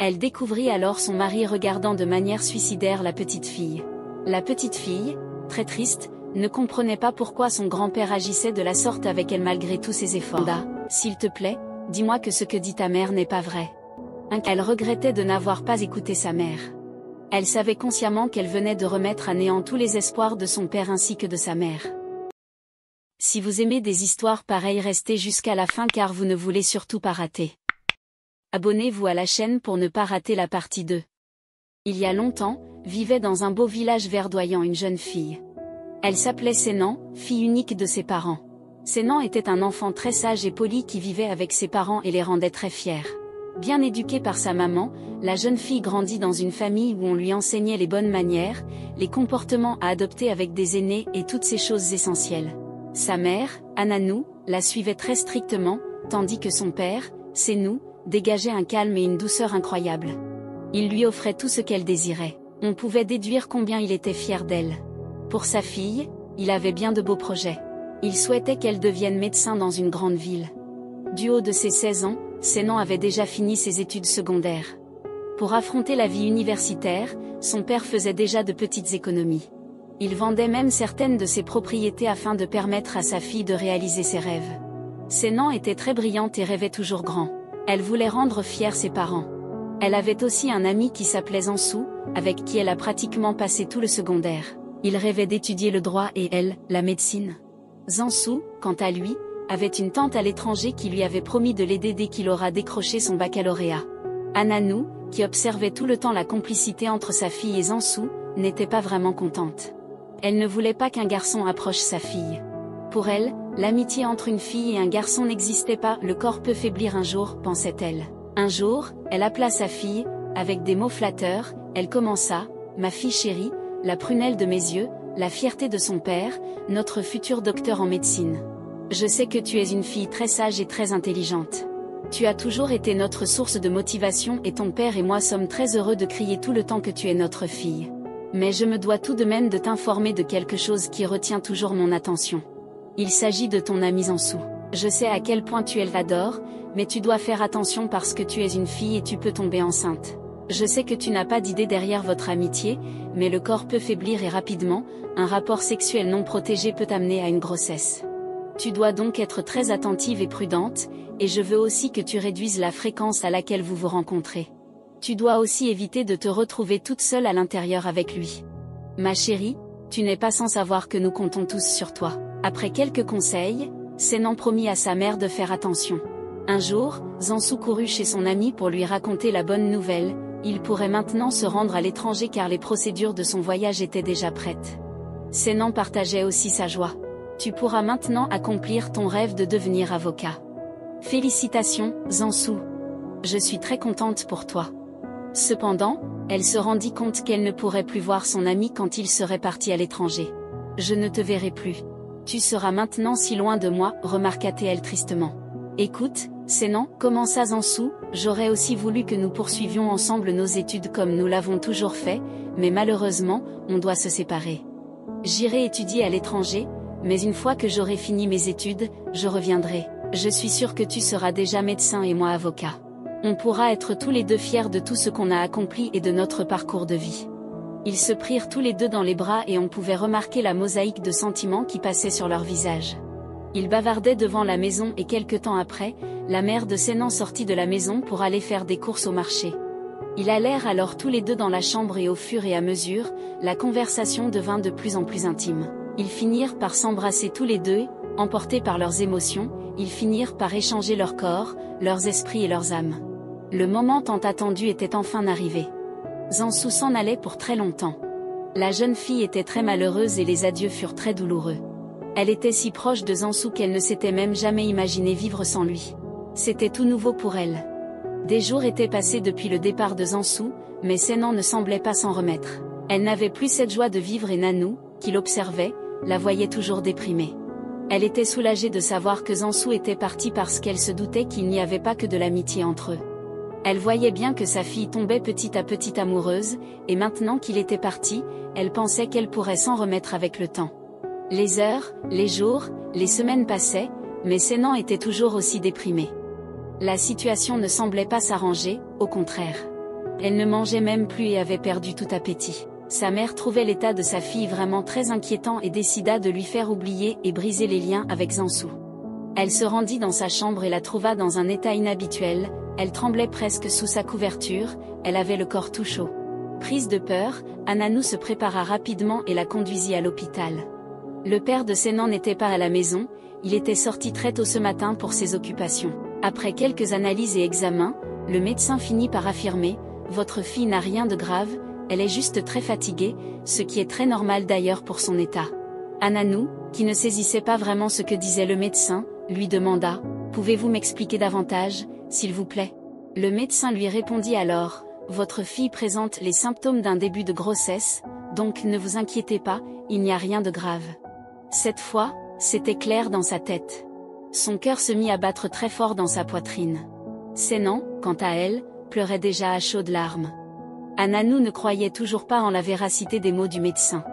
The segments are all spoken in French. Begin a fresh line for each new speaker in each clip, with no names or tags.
Elle découvrit alors son mari regardant de manière suicidaire la petite fille. La petite fille, très triste, ne comprenait pas pourquoi son grand-père agissait de la sorte avec elle malgré tous ses efforts. S'il te plaît, dis-moi que ce que dit ta mère n'est pas vrai. Elle regrettait de n'avoir pas écouté sa mère. Elle savait consciemment qu'elle venait de remettre à néant tous les espoirs de son père ainsi que de sa mère. Si vous aimez des histoires pareilles, restez jusqu'à la fin car vous ne voulez surtout pas rater. Abonnez-vous à la chaîne pour ne pas rater la partie 2. Il y a longtemps, vivait dans un beau village verdoyant une jeune fille. Elle s'appelait Sénan, fille unique de ses parents. Sénan était un enfant très sage et poli qui vivait avec ses parents et les rendait très fiers. Bien éduquée par sa maman, la jeune fille grandit dans une famille où on lui enseignait les bonnes manières, les comportements à adopter avec des aînés et toutes ces choses essentielles. Sa mère, Ananou, la suivait très strictement, tandis que son père, Sénou, dégageait un calme et une douceur incroyables. Il lui offrait tout ce qu'elle désirait. On pouvait déduire combien il était fier d'elle. Pour sa fille, il avait bien de beaux projets. Il souhaitait qu'elle devienne médecin dans une grande ville. Du haut de ses 16 ans, Sénan avait déjà fini ses études secondaires. Pour affronter la vie universitaire, son père faisait déjà de petites économies. Il vendait même certaines de ses propriétés afin de permettre à sa fille de réaliser ses rêves. Sénan était très brillante et rêvait toujours grand. Elle voulait rendre fiers ses parents. Elle avait aussi un ami qui s'appelait Zansou, avec qui elle a pratiquement passé tout le secondaire. Il rêvait d'étudier le droit et elle, la médecine. Zansou, quant à lui, avait une tante à l'étranger qui lui avait promis de l'aider dès qu'il aura décroché son baccalauréat. Ananou, qui observait tout le temps la complicité entre sa fille et Zansou, n'était pas vraiment contente. Elle ne voulait pas qu'un garçon approche sa fille. Pour elle, l'amitié entre une fille et un garçon n'existait pas, le corps peut faiblir un jour, pensait-elle. Un jour, elle appela sa fille, avec des mots flatteurs, elle commença, « Ma fille chérie, la prunelle de mes yeux, la fierté de son père, notre futur docteur en médecine. Je sais que tu es une fille très sage et très intelligente. Tu as toujours été notre source de motivation et ton père et moi sommes très heureux de crier tout le temps que tu es notre fille. Mais je me dois tout de même de t'informer de quelque chose qui retient toujours mon attention. Il s'agit de ton ami Zansou. Je sais à quel point tu l'adores, mais tu dois faire attention parce que tu es une fille et tu peux tomber enceinte. Je sais que tu n'as pas d'idée derrière votre amitié, mais le corps peut faiblir et rapidement, un rapport sexuel non protégé peut amener à une grossesse. Tu dois donc être très attentive et prudente, et je veux aussi que tu réduises la fréquence à laquelle vous vous rencontrez. Tu dois aussi éviter de te retrouver toute seule à l'intérieur avec lui. Ma chérie, tu n'es pas sans savoir que nous comptons tous sur toi. Après quelques conseils, Sénan promit à sa mère de faire attention. Un jour, Zansou courut chez son ami pour lui raconter la bonne nouvelle, il pourrait maintenant se rendre à l'étranger car les procédures de son voyage étaient déjà prêtes. Sénan partageait aussi sa joie. Tu pourras maintenant accomplir ton rêve de devenir avocat. Félicitations, Zansou. Je suis très contente pour toi. Cependant, elle se rendit compte qu'elle ne pourrait plus voir son ami quand il serait parti à l'étranger. Je ne te verrai plus. Tu seras maintenant si loin de moi, remarqua-t-elle tristement. Écoute, Sénan, commença Zansou, j'aurais aussi voulu que nous poursuivions ensemble nos études comme nous l'avons toujours fait, mais malheureusement, on doit se séparer. J'irai étudier à l'étranger, mais une fois que j'aurai fini mes études, je reviendrai. Je suis sûre que tu seras déjà médecin et moi avocat. On pourra être tous les deux fiers de tout ce qu'on a accompli et de notre parcours de vie. Ils se prirent tous les deux dans les bras et on pouvait remarquer la mosaïque de sentiments qui passait sur leurs visages. Ils bavardaient devant la maison et quelque temps après, la mère de Sénan sortit de la maison pour aller faire des courses au marché. Ils allèrent alors tous les deux dans la chambre et au fur et à mesure, la conversation devint de plus en plus intime. Ils finirent par s'embrasser tous les deux, emportés par leurs émotions, ils finirent par échanger leurs corps, leurs esprits et leurs âmes. Le moment tant attendu était enfin arrivé. Zansou s'en allait pour très longtemps. La jeune fille était très malheureuse et les adieux furent très douloureux. Elle était si proche de Zansou qu'elle ne s'était même jamais imaginé vivre sans lui. C'était tout nouveau pour elle. Des jours étaient passés depuis le départ de Zansou, mais Sénan ne semblait pas s'en remettre. Elle n'avait plus cette joie de vivre et Nanou, qui l'observait, la voyait toujours déprimée. Elle était soulagée de savoir que Zansou était parti parce qu'elle se doutait qu'il n'y avait pas que de l'amitié entre eux. Elle voyait bien que sa fille tombait petit à petit amoureuse, et maintenant qu'il était parti, elle pensait qu'elle pourrait s'en remettre avec le temps. Les heures, les jours, les semaines passaient, mais Sénan était toujours aussi déprimé. La situation ne semblait pas s'arranger, au contraire. Elle ne mangeait même plus et avait perdu tout appétit. Sa mère trouvait l'état de sa fille vraiment très inquiétant et décida de lui faire oublier et briser les liens avec Zansou. Elle se rendit dans sa chambre et la trouva dans un état inhabituel, elle tremblait presque sous sa couverture, elle avait le corps tout chaud. Prise de peur, Ananou se prépara rapidement et la conduisit à l'hôpital. Le père de Senan n'était pas à la maison, il était sorti très tôt ce matin pour ses occupations. Après quelques analyses et examens, le médecin finit par affirmer « Votre fille n'a rien de grave, elle est juste très fatiguée, ce qui est très normal d'ailleurs pour son état. » Ananou, qui ne saisissait pas vraiment ce que disait le médecin, lui demanda « Pouvez-vous m'expliquer davantage, s'il vous plaît ?» Le médecin lui répondit alors « Votre fille présente les symptômes d'un début de grossesse, donc ne vous inquiétez pas, il n'y a rien de grave. » Cette fois, c'était clair dans sa tête. Son cœur se mit à battre très fort dans sa poitrine. Senan, quant à elle, pleurait déjà à chaudes larmes. Ananou ne croyait toujours pas en la véracité des mots du médecin.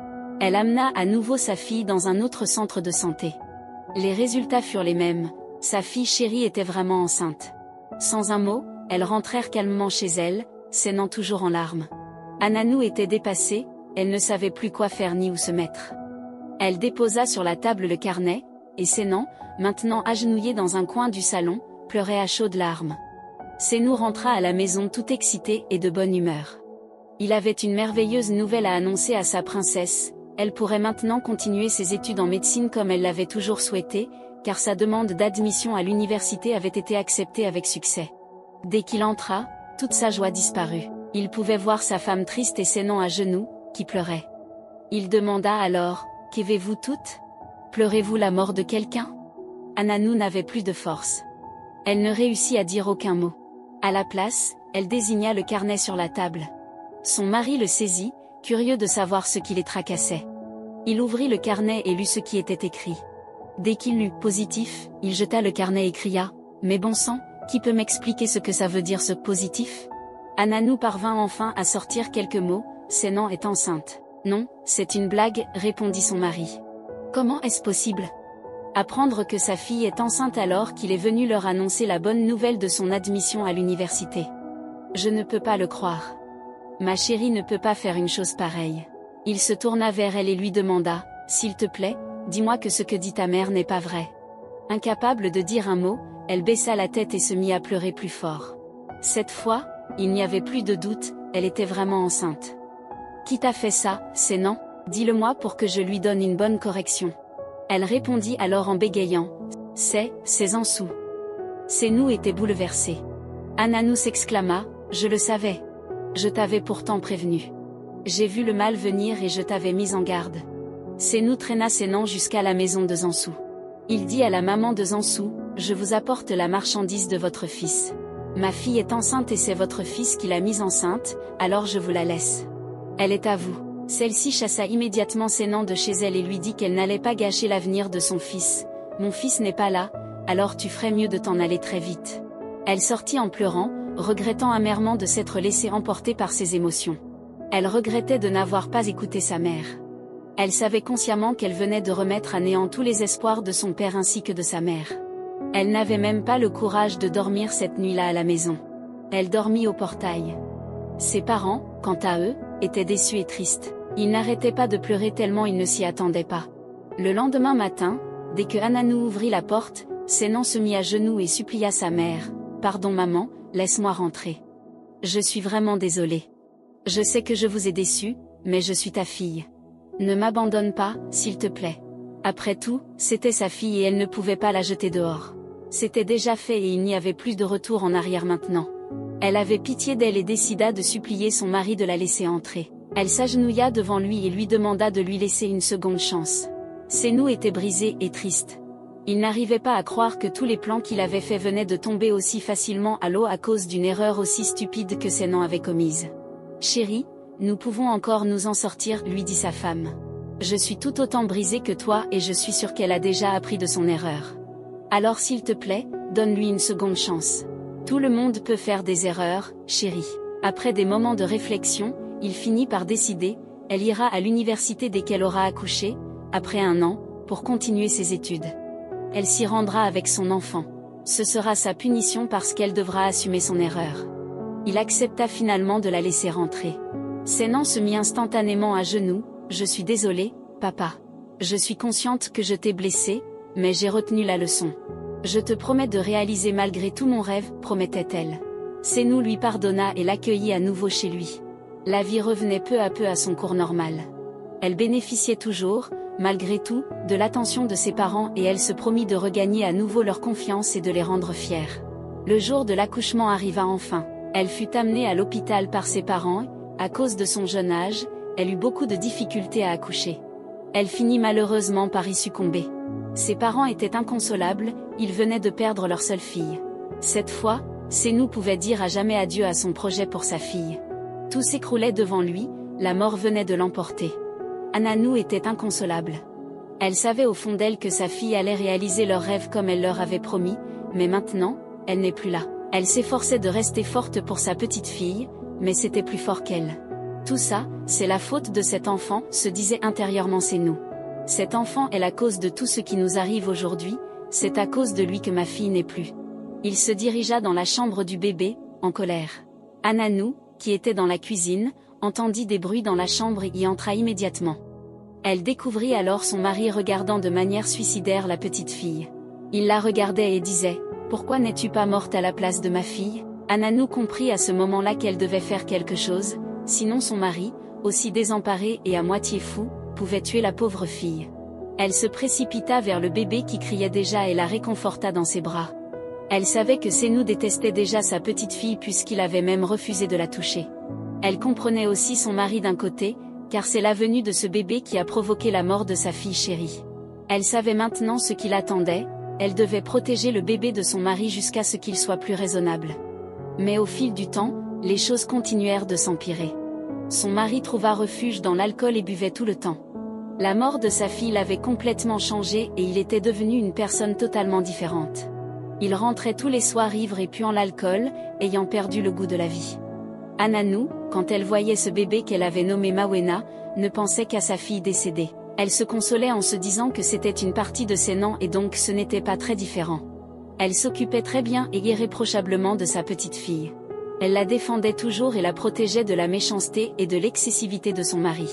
Elle amena à nouveau sa fille dans un autre centre de santé. Les résultats furent les mêmes, sa fille chérie était vraiment enceinte. Sans un mot, elles rentrèrent calmement chez elle, Senan toujours en larmes. Ananou était dépassée, elle ne savait plus quoi faire ni où se mettre. Elle déposa sur la table le carnet, et Senan, maintenant agenouillé dans un coin du salon, pleurait à chaudes larmes. Senou rentra à la maison tout excité et de bonne humeur. Il avait une merveilleuse nouvelle à annoncer à sa princesse, elle pourrait maintenant continuer ses études en médecine comme elle l'avait toujours souhaité, car sa demande d'admission à l'université avait été acceptée avec succès. Dès qu'il entra, toute sa joie disparut. Il pouvait voir sa femme triste et Senan à genoux, qui pleurait. Il demanda alors, « Qu'avez-vous toutes ? Pleurez-vous la mort de quelqu'un ?» Ananou n'avait plus de force. Elle ne réussit à dire aucun mot. À la place, elle désigna le carnet sur la table. Son mari le saisit, curieux de savoir ce qui les tracassait. Il ouvrit le carnet et lut ce qui était écrit. Dès qu'il lut « positif », il jeta le carnet et cria « Mais bon sang, qui peut m'expliquer ce que ça veut dire ce positif ?» Ananou parvint enfin à sortir quelques mots « Senan est enceinte. »« Non, c'est une blague », répondit son mari. « Comment est-ce possible ? » Apprendre que sa fille est enceinte alors qu'il est venu leur annoncer la bonne nouvelle de son admission à l'université. Je ne peux pas le croire. Ma chérie ne peut pas faire une chose pareille. Il se tourna vers elle et lui demanda, « S'il te plaît, dis-moi que ce que dit ta mère n'est pas vrai. » Incapable de dire un mot, elle baissa la tête et se mit à pleurer plus fort. Cette fois, il n'y avait plus de doute, elle était vraiment enceinte. « Qui t'a fait ça, Senan ? Dis-le-moi pour que je lui donne une bonne correction. » Elle répondit alors en bégayant, « C'est Zansou. » Senou était bouleversé. Ananou s'exclama, « Je le savais. Je t'avais pourtant prévenu. J'ai vu le mal venir et je t'avais mis en garde. » Senou traîna Senan jusqu'à la maison de Zansou. Il dit à la maman de Zansou, « Je vous apporte la marchandise de votre fils. Ma fille est enceinte et c'est votre fils qui l'a mise enceinte, alors je vous la laisse. Elle est à vous. » Celle-ci chassa immédiatement Senan de chez elle et lui dit qu'elle n'allait pas gâcher l'avenir de son fils. « Mon fils n'est pas là, alors tu ferais mieux de t'en aller très vite. » Elle sortit en pleurant, regrettant amèrement de s'être laissée emporter par ses émotions. Elle regrettait de n'avoir pas écouté sa mère. Elle savait consciemment qu'elle venait de remettre à néant tous les espoirs de son père ainsi que de sa mère. Elle n'avait même pas le courage de dormir cette nuit-là à la maison. Elle dormit au portail. Ses parents, quant à eux, étaient déçus et tristes. Ils n'arrêtaient pas de pleurer tellement ils ne s'y attendaient pas. Le lendemain matin, dès que Ananou ouvrit la porte, Senan se mit à genoux et supplia sa mère, « Pardon maman, laisse-moi rentrer. Je suis vraiment désolée. Je sais que je vous ai déçue, mais je suis ta fille. Ne m'abandonne pas, s'il te plaît. » Après tout, c'était sa fille et elle ne pouvait pas la jeter dehors. C'était déjà fait et il n'y avait plus de retour en arrière maintenant. Elle avait pitié d'elle et décida de supplier son mari de la laisser entrer. Elle s'agenouilla devant lui et lui demanda de lui laisser une seconde chance. Senou était brisé et triste. Il n'arrivait pas à croire que tous les plans qu'il avait faits venaient de tomber aussi facilement à l'eau à cause d'une erreur aussi stupide que Senan avait commise. « Chérie, nous pouvons encore nous en sortir, » lui dit sa femme. « Je suis tout autant brisée que toi et je suis sûre qu'elle a déjà appris de son erreur. Alors s'il te plaît, donne-lui une seconde chance. Tout le monde peut faire des erreurs, chérie. » Après des moments de réflexion, il finit par décider, elle ira à l'université dès qu'elle aura accouché, après 1 an, pour continuer ses études. Elle s'y rendra avec son enfant. Ce sera sa punition parce qu'elle devra assumer son erreur. Il accepta finalement de la laisser rentrer. Sénan se mit instantanément à genoux. « Je suis désolée, papa. Je suis consciente que je t'ai blessé, mais j'ai retenu la leçon. Je te promets de réaliser malgré tout mon rêve, promettait-elle. Sénou lui pardonna et l'accueillit à nouveau chez lui. La vie revenait peu à peu à son cours normal. Elle bénéficiait toujours, malgré tout, de l'attention de ses parents et elle se promit de regagner à nouveau leur confiance et de les rendre fiers. Le jour de l'accouchement arriva enfin. Elle fut amenée à l'hôpital par ses parents, à cause de son jeune âge, elle eut beaucoup de difficultés à accoucher. Elle finit malheureusement par y succomber. Ses parents étaient inconsolables, ils venaient de perdre leur seule fille. Cette fois, Sénou pouvait dire à jamais adieu à son projet pour sa fille. Tout s'écroulait devant lui, la mort venait de l'emporter. Ananou était inconsolable. Elle savait au fond d'elle que sa fille allait réaliser leurs rêves comme elle leur avait promis, mais maintenant, elle n'est plus là. Elle s'efforçait de rester forte pour sa petite fille, mais c'était plus fort qu'elle. Tout ça, c'est la faute de cet enfant, se disait intérieurement Sénou. Cet enfant est la cause de tout ce qui nous arrive aujourd'hui, c'est à cause de lui que ma fille n'est plus. Il se dirigea dans la chambre du bébé, en colère. Ananou, qui était dans la cuisine, entendit des bruits dans la chambre et y entra immédiatement. Elle découvrit alors son mari regardant de manière suicidaire la petite fille. Il la regardait et disait « Pourquoi n'es-tu pas morte à la place de ma fille ?» Ananou comprit à ce moment-là qu'elle devait faire quelque chose, sinon son mari, aussi désemparé et à moitié fou, pouvait tuer la pauvre fille. Elle se précipita vers le bébé qui criait déjà et la réconforta dans ses bras. Elle savait que Sénou détestait déjà sa petite fille puisqu'il avait même refusé de la toucher. Elle comprenait aussi son mari d'un côté, car c'est la venue de ce bébé qui a provoqué la mort de sa fille chérie. Elle savait maintenant ce qui l'attendait, elle devait protéger le bébé de son mari jusqu'à ce qu'il soit plus raisonnable. Mais au fil du temps, les choses continuèrent de s'empirer. Son mari trouva refuge dans l'alcool et buvait tout le temps. La mort de sa fille l'avait complètement changé et il était devenu une personne totalement différente. Il rentrait tous les soirs ivre et puant l'alcool, ayant perdu le goût de la vie. Ananou, quand elle voyait ce bébé qu'elle avait nommé Mawena, ne pensait qu'à sa fille décédée. Elle se consolait en se disant que c'était une partie de Sénan et donc ce n'était pas très différent. Elle s'occupait très bien et irréprochablement de sa petite fille. Elle la défendait toujours et la protégeait de la méchanceté et de l'excessivité de son mari.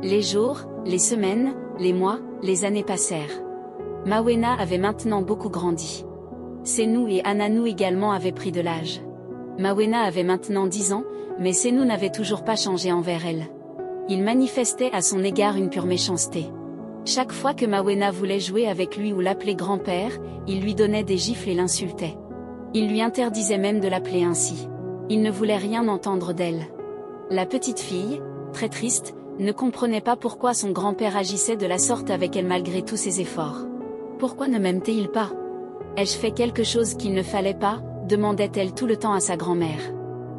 Les jours, les semaines, les mois, les années passèrent. Mawena avait maintenant beaucoup grandi. Sénou et Ananou également avaient pris de l'âge. Mawena avait maintenant 10 ans, mais Sénou n'avait toujours pas changé envers elle. Il manifestait à son égard une pure méchanceté. Chaque fois que Mawena voulait jouer avec lui ou l'appelait grand-père, il lui donnait des gifles et l'insultait. Il lui interdisait même de l'appeler ainsi. Il ne voulait rien entendre d'elle. La petite fille, très triste, ne comprenait pas pourquoi son grand-père agissait de la sorte avec elle malgré tous ses efforts. « Pourquoi ne m'aime-t-il pas ? Ai-je fait quelque chose qu'il ne fallait pas ?» demandait-elle tout le temps à sa grand-mère.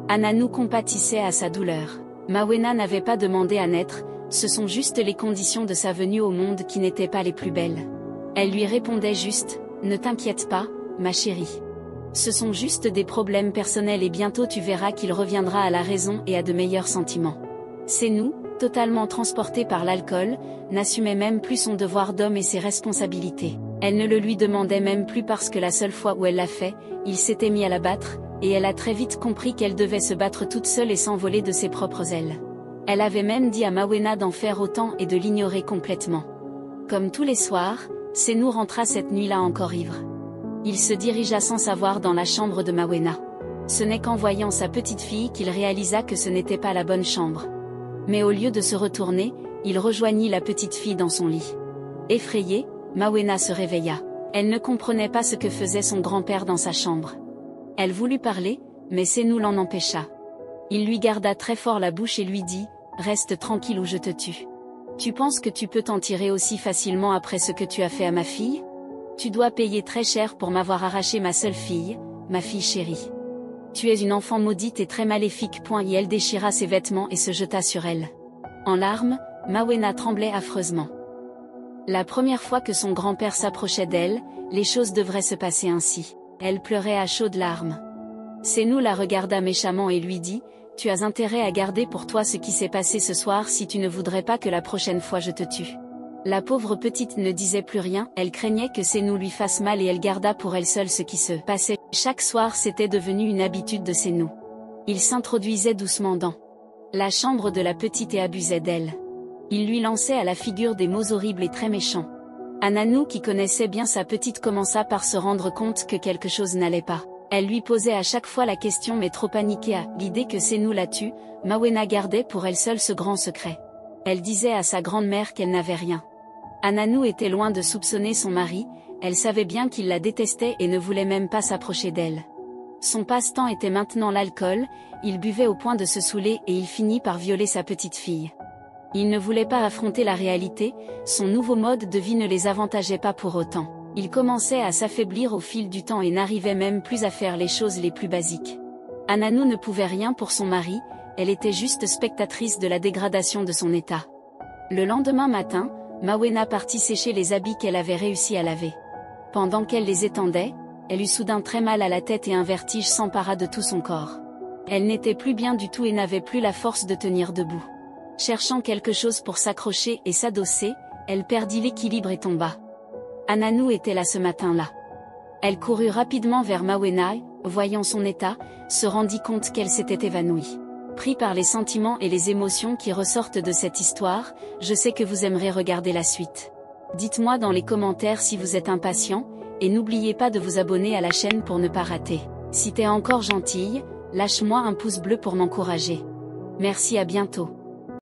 Ananou compatissait à sa douleur. Mawena n'avait pas demandé à naître, ce sont juste les conditions de sa venue au monde qui n'étaient pas les plus belles. Elle lui répondait juste « Ne t'inquiète pas, ma chérie. Ce sont juste des problèmes personnels et bientôt tu verras qu'il reviendra à la raison et à de meilleurs sentiments. » Sénou, totalement transportée par l'alcool, n'assumait même plus son devoir d'homme et ses responsabilités. Elle ne le lui demandait même plus parce que la seule fois où elle l'a fait, il s'était mis à la battre, et elle a très vite compris qu'elle devait se battre toute seule et s'envoler de ses propres ailes. Elle avait même dit à Mawena d'en faire autant et de l'ignorer complètement. Comme tous les soirs, Sénou rentra cette nuit-là encore ivre. Il se dirigea sans savoir dans la chambre de Mawena. Ce n'est qu'en voyant sa petite fille qu'il réalisa que ce n'était pas la bonne chambre. Mais au lieu de se retourner, il rejoignit la petite fille dans son lit. Effrayée, Mawena se réveilla. Elle ne comprenait pas ce que faisait son grand-père dans sa chambre. Elle voulut parler, mais Sénou l'en empêcha. Il lui garda très fort la bouche et lui dit « Reste tranquille ou je te tue. Tu penses que tu peux t'en tirer aussi facilement après ce que tu as fait à ma fille ? Tu dois payer très cher pour m'avoir arraché ma seule fille, ma fille chérie. Tu es une enfant maudite et très maléfique. » Et elle déchira ses vêtements et se jeta sur elle. En larmes, Mawena tremblait affreusement. La première fois que son grand-père s'approchait d'elle, les choses devraient se passer ainsi. Elle pleurait à chaudes larmes. Sénou la regarda méchamment et lui dit « Tu as intérêt à garder pour toi ce qui s'est passé ce soir si tu ne voudrais pas que la prochaine fois je te tue. » La pauvre petite ne disait plus rien, elle craignait que Sénou lui fasse mal et elle garda pour elle seule ce qui se passait. Chaque soir c'était devenu une habitude de Sénou. Il s'introduisait doucement dans la chambre de la petite et abusait d'elle. Il lui lançait à la figure des mots horribles et très méchants. Ananou, qui connaissait bien sa petite, commença par se rendre compte que quelque chose n'allait pas. Elle lui posait à chaque fois la question, mais trop paniquée à l'idée que Sénou la tue, Mawena gardait pour elle seule ce grand secret. Elle disait à sa grande-mère qu'elle n'avait rien. Ananou était loin de soupçonner son mari, elle savait bien qu'il la détestait et ne voulait même pas s'approcher d'elle. Son passe-temps était maintenant l'alcool, il buvait au point de se saouler et il finit par violer sa petite fille. Il ne voulait pas affronter la réalité, son nouveau mode de vie ne les avantageait pas pour autant. Il commençait à s'affaiblir au fil du temps et n'arrivait même plus à faire les choses les plus basiques. Ananou ne pouvait rien pour son mari, elle était juste spectatrice de la dégradation de son état. Le lendemain matin, Mawena partit sécher les habits qu'elle avait réussi à laver. Pendant qu'elle les étendait, elle eut soudain très mal à la tête et un vertige s'empara de tout son corps. Elle n'était plus bien du tout et n'avait plus la force de tenir debout. Cherchant quelque chose pour s'accrocher et s'adosser, elle perdit l'équilibre et tomba. Ananou était là ce matin-là. Elle courut rapidement vers Mawena, voyant son état, se rendit compte qu'elle s'était évanouie. Pris par les sentiments et les émotions qui ressortent de cette histoire, je sais que vous aimerez regarder la suite. Dites-moi dans les commentaires si vous êtes impatient, et n'oubliez pas de vous abonner à la chaîne pour ne pas rater. Si t'es encore gentille, lâche-moi un pouce bleu pour m'encourager. Merci, à bientôt.